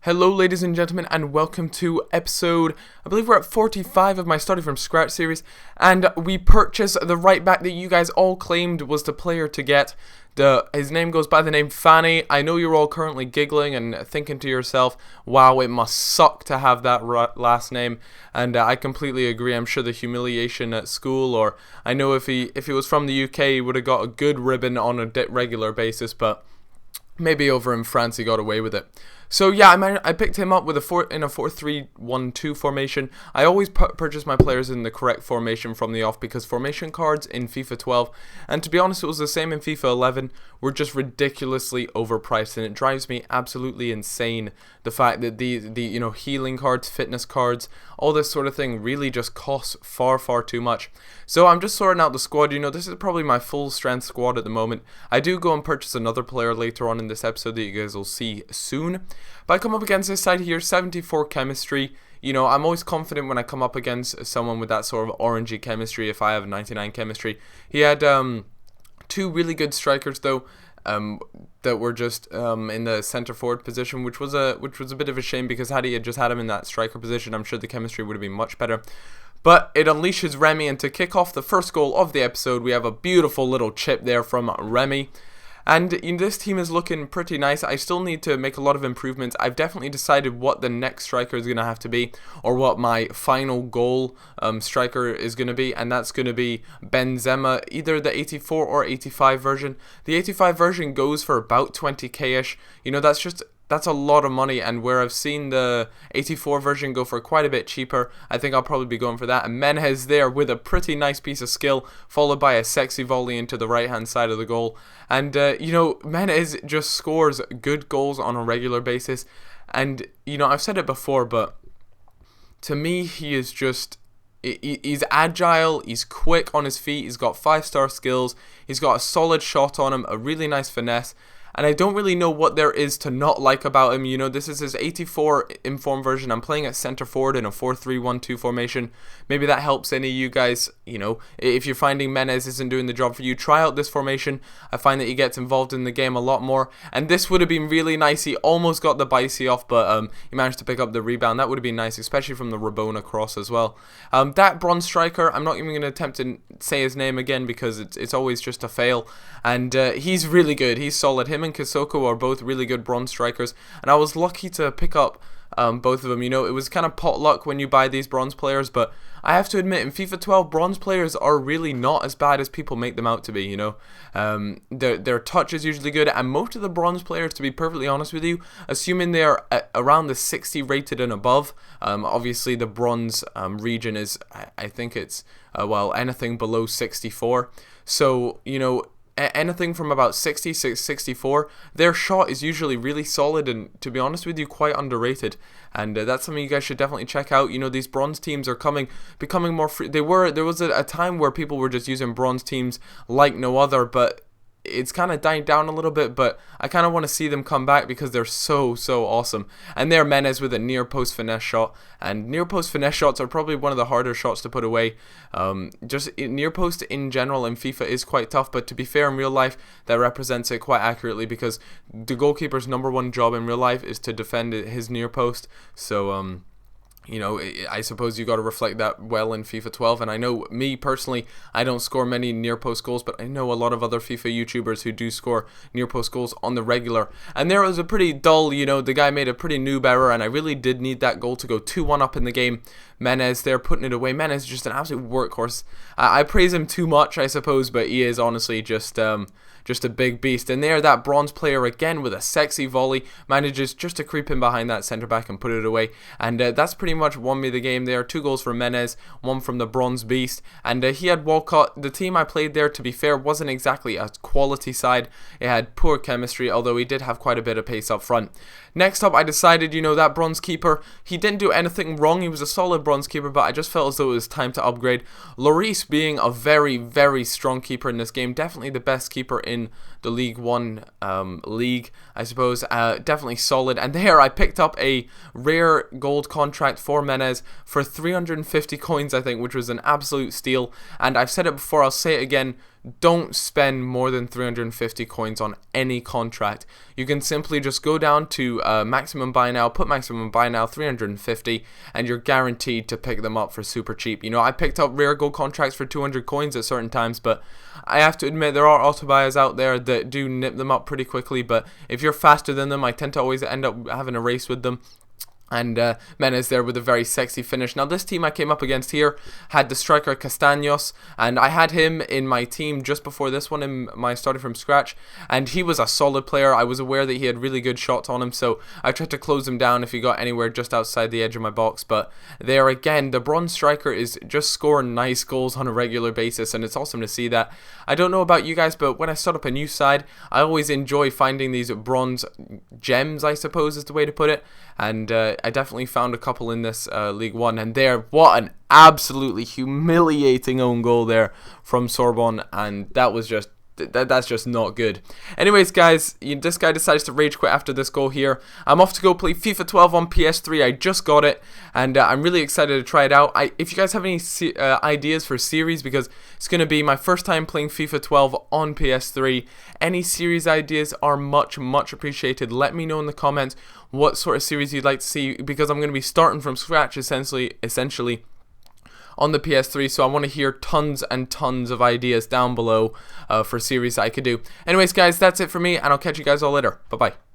Hello ladies and gentlemen, and welcome to episode, I believe we're at 45 of my Starting From Scratch series, and we purchased the right back that you guys all claimed was the player to get. His name goes by the name Fanni. I know you're all currently giggling and thinking to yourself, wow, it must suck to have that last name, and I completely agree. I'm sure the humiliation at school, or I know if he was from the UK, he would have got a good ribbon on a regular basis, but maybe over in France he got away with it. So yeah, I picked him up with in a 4-3-1-2 formation. I always purchase my players in the correct formation from the off because formation cards in FIFA 12, and to be honest it was the same in FIFA 11, were just ridiculously overpriced, and it drives me absolutely insane the fact that the healing cards, fitness cards, all this sort of thing really just costs far too much. So I'm just sorting out the squad. This is probably my full strength squad at the moment. I do go and purchase another player later on in this episode that you guys will see soon. But I come up against this side here, 74 chemistry. I'm always confident when I come up against someone with that sort of orangey chemistry if I have 99 chemistry. He had two really good strikers though, that were just in the center forward position, which was a bit of a shame because had he just had him in that striker position, I'm sure the chemistry would have been much better. But it unleashes Remy, and to kick off the first goal of the episode, we have a beautiful little chip there from Remy. And this team is looking pretty nice. I still need to make a lot of improvements. I've definitely decided what the next striker is going to have to be, or what my final goal striker is going to be, and that's going to be Benzema, either the 84 or 85 version. The 85 version goes for about 20k-ish. That's a lot of money, and where I've seen the 84 version go for quite a bit cheaper, I think I'll probably be going for that. And Menez there with a pretty nice piece of skill, followed by a sexy volley into the right-hand side of the goal. And, Menez just scores good goals on a regular basis. And, I've said it before, but to me, he is just... He's agile, he's quick on his feet, he's got 5-star skills, he's got a solid shot on him, a really nice finesse. And I don't really know what there is to not like about him. This is his 84 informed version. I'm playing at center forward in a 4-3-1-2 formation. Maybe that helps any of you guys. If you're finding Menez isn't doing the job for you, try out this formation. I find that he gets involved in the game a lot more. And this would have been really nice. He almost got the bicey off, but he managed to pick up the rebound. That would have been nice, especially from the Rabona cross as well. That bronze striker, I'm not even going to attempt to say his name again because it's always just a fail. And he's really good. He's solid. Him and Kisoko are both really good bronze strikers, and I was lucky to pick up both of them. It was kind of pot luck when you buy these bronze players, but I have to admit, in FIFA 12, bronze players are really not as bad as people make them out to be. Their touch is usually good, and most of the bronze players, to be perfectly honest with you, assuming they are around the 60 rated and above, obviously the bronze region is, I think it's anything below 64. So anything from about 60 to 64, their shot is usually really solid and, to be honest with you, quite underrated. And that's something you guys should definitely check out. These bronze teams are becoming more free. There was a time where people were just using bronze teams like no other, but it's kind of dying down a little bit, but I kind of want to see them come back because they're so awesome. And they're Menez with a near post finesse shot, and near post finesse shots are probably one of the harder shots to put away. Near post in general in FIFA is quite tough, but to be fair, in real life that represents it quite accurately because the goalkeeper's #1 job in real life is to defend his near post. So I suppose you got to reflect that well in FIFA 12, and I know me personally, I don't score many near post goals, but I know a lot of other FIFA YouTubers who do score near post goals on the regular. And there was a pretty dull, the guy made a pretty noob error, and I really did need that goal to go 2-1 up in the game. Menez there putting it away. Menez is just an absolute workhorse. I praise him too much, I suppose, but he is honestly just a big beast. And there, that bronze player again with a sexy volley manages just to creep in behind that centre back and put it away. And that's pretty much won me the game there. 2 goals for Menez, 1 from the bronze beast. And he had Walcott. The team I played there, to be fair, wasn't exactly a quality side. It had poor chemistry, although he did have quite a bit of pace up front. Next up, I decided, that bronze keeper, he didn't do anything wrong. He was a solid bronze keeper, but I just felt as though it was time to upgrade. Lloris being a very strong keeper in this game, definitely the best keeper in the League One league, I suppose. Definitely solid. And there, I picked up a rare gold contract for Menez for 350 coins, I think, which was an absolute steal. And I've said it before, I'll say it again. don't spend more than 350 coins on any contract. You can simply just go down to maximum buy now, put maximum buy now 350, and you're guaranteed to pick them up for super cheap. You know, I picked up rare gold contracts for 200 coins at certain times, but I have to admit there are auto buyers out there that do nip them up pretty quickly, but if you're faster than them, I tend to always end up having a race with them. And Menez there with a very sexy finish. Now this team I came up against here had the striker Castaños, and I had him in my team just before this one in my starting from scratch, and he was a solid player. I was aware that he had really good shots on him, so I tried to close him down if he got anywhere just outside the edge of my box. But there again, the bronze striker is just scoring nice goals on a regular basis, and it's awesome to see that. I don't know about you guys, but when I start up a new side, I always enjoy finding these bronze gems, I suppose is the way to put it, and I definitely found a couple in this League One, and there, what an absolutely humiliating own goal there from Sorbonne, and that was just that's just not good. Anyways, guys, this guy decides to rage quit after this goal here. I'm off to go play FIFA 12 on PS3. I just got it, and I'm really excited to try it out. If you guys have any ideas for series, because it's going to be my first time playing FIFA 12 on PS3, any series ideas are much appreciated. Let me know in the comments what sort of series you'd like to see, because I'm going to be starting from scratch essentially on the PS3, so I want to hear tons and tons of ideas down below for series I could do. Anyways, guys, that's it for me, and I'll catch you guys all later. Bye-bye.